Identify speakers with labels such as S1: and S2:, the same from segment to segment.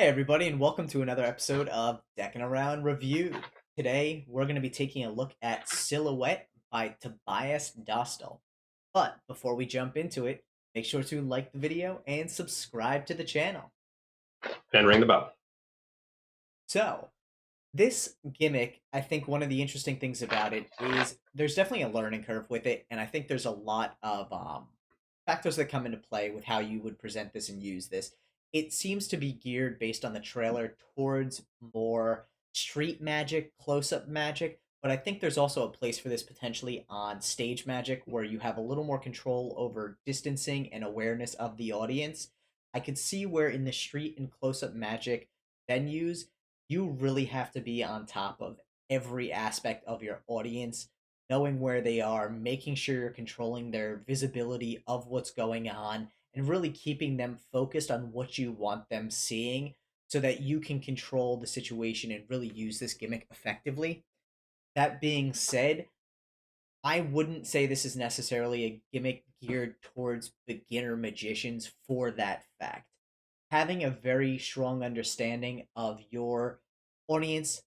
S1: Hey everybody, and welcome to another episode of Deckin Around Review. Today we're going to be taking a look at Silhouette by Tobias Dostal. But before we jump into it, make sure to like the video and subscribe to the channel.
S2: And ring the bell.
S1: So, this gimmick, I think one of the interesting things about it is there's definitely a learning curve with it, and I think there's a lot of factors that come into play with how you would present this and use this. It seems to be geared based on the trailer towards more street magic, close up magic, but I think there's also a place for this potentially on stage magic where you have a little more control over distancing and awareness of the audience. I could see where in the street and close up magic venues, you really have to be on top of every aspect of your audience, knowing where they are, making sure you're controlling their visibility of what's going on, and really keeping them focused on what you want them seeing so that you can control the situation and really use this gimmick effectively. That being said, I wouldn't say this is necessarily a gimmick geared towards beginner magicians for that fact. Having a very strong understanding of your audience,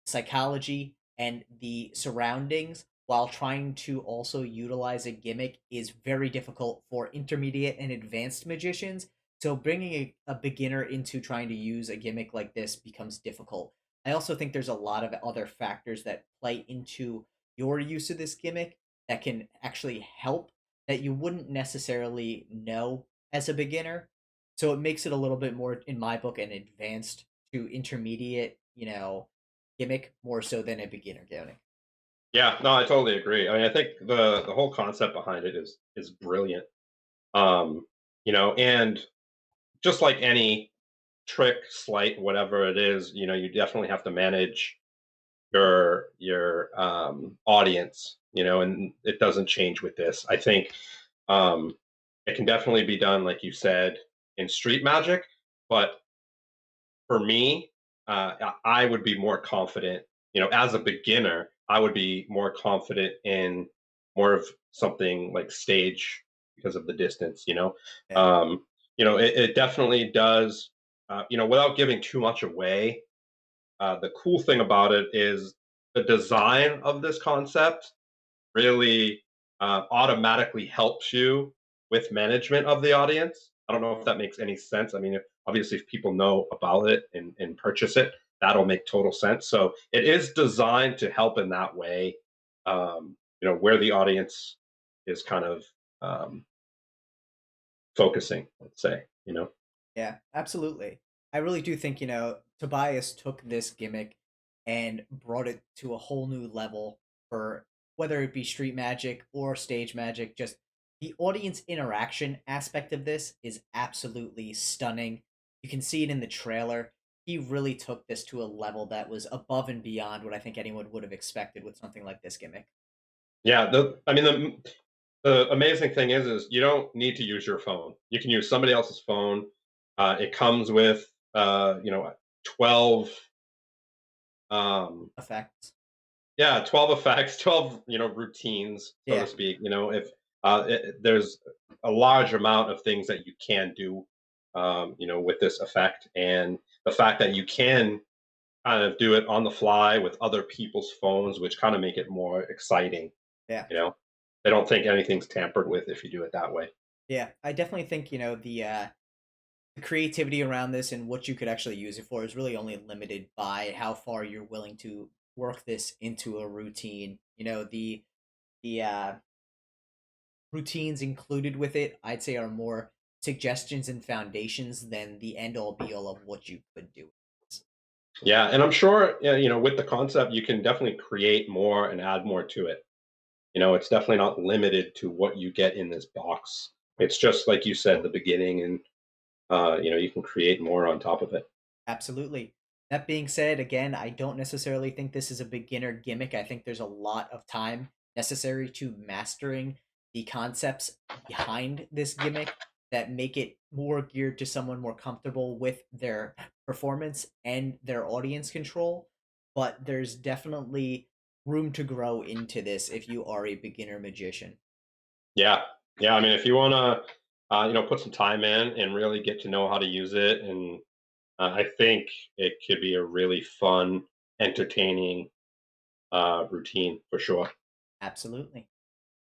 S1: psychology, and the surroundings while trying to also utilize a gimmick is very difficult for intermediate and advanced magicians. So bringing a beginner into trying to use a gimmick like this becomes difficult. I also think there's a lot of other factors that play into your use of this gimmick that can actually help that you wouldn't necessarily know as a beginner. So it makes it a little bit more, in my book, an advanced to intermediate, gimmick more so than a beginner gimmick.
S2: Yeah, no, I totally agree. I mean, I think the whole concept behind it is brilliant. And just like any trick, sleight, whatever it is, you definitely have to manage your audience, and it doesn't change with this. I think um it can definitely be done, like you said, in street magic, but for me, I would be more confident, as a beginner, I would be more confident in more of something like stage because of the distance,
S1: Yeah.
S2: it definitely does, without giving too much away. The cool thing about it is the design of this concept really automatically helps you with management of the audience. I don't know if that makes any sense. I mean, obviously, if people know about it and purchase it, that'll make total sense. So it is designed to help in that way, where the audience is kind of um, focusing, let's say.
S1: Yeah, absolutely. I really do think, Tobias took this gimmick and brought it to a whole new level for whether it be street magic or stage magic. Just the audience interaction aspect of this is absolutely stunning. You can see it in the trailer. He really took this to a level that was above and beyond what I think anyone would have expected with something like this gimmick.
S2: Yeah, the amazing thing is you don't need to use your phone. You can use somebody else's phone. It comes with 12
S1: Effects.
S2: yeah, 12 effects, 12, routines, so to
S1: Yeah.
S2: speak. If there's a large amount of things that you can do, with this effect, and the fact that you can kind of do it on the fly with other people's phones, which kind of make it more exciting.
S1: Yeah.
S2: You know, they don't think anything's tampered with if you do it that way.
S1: Yeah. I definitely think, the creativity around this and what you could actually use it for is really only limited by how far you're willing to work this into a routine. The routines included with it, I'd say, are more suggestions and foundations than the end all be all of what you could do.
S2: Yeah, and I'm sure, yeah, with the concept, you can definitely create more and add more to it. It's definitely not limited to what you get in this box. It's just like you said, the beginning, and you can create more on top of it.
S1: Absolutely. That being said, again, I don't necessarily think this is a beginner gimmick. I think there's a lot of time necessary to mastering the concepts behind this gimmick that make it more geared to someone more comfortable with their performance and their audience control. But there's definitely room to grow into this if you are a beginner magician.
S2: Yeah, yeah. I mean, if you want to, put some time in and really get to know how to use it, and I think it could be a really fun, entertaining routine for sure.
S1: Absolutely.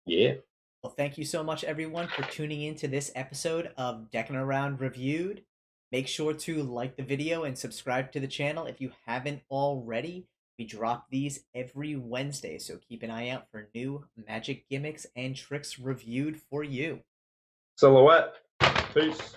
S2: Yeah.
S1: Well, thank you so much, everyone, for tuning in to this episode of Deckin Around Reviewed. Make sure to like the video and subscribe to the channel if you haven't already. We drop these every Wednesday, so keep an eye out for new magic gimmicks and tricks reviewed for you.
S2: Silhouette. Peace.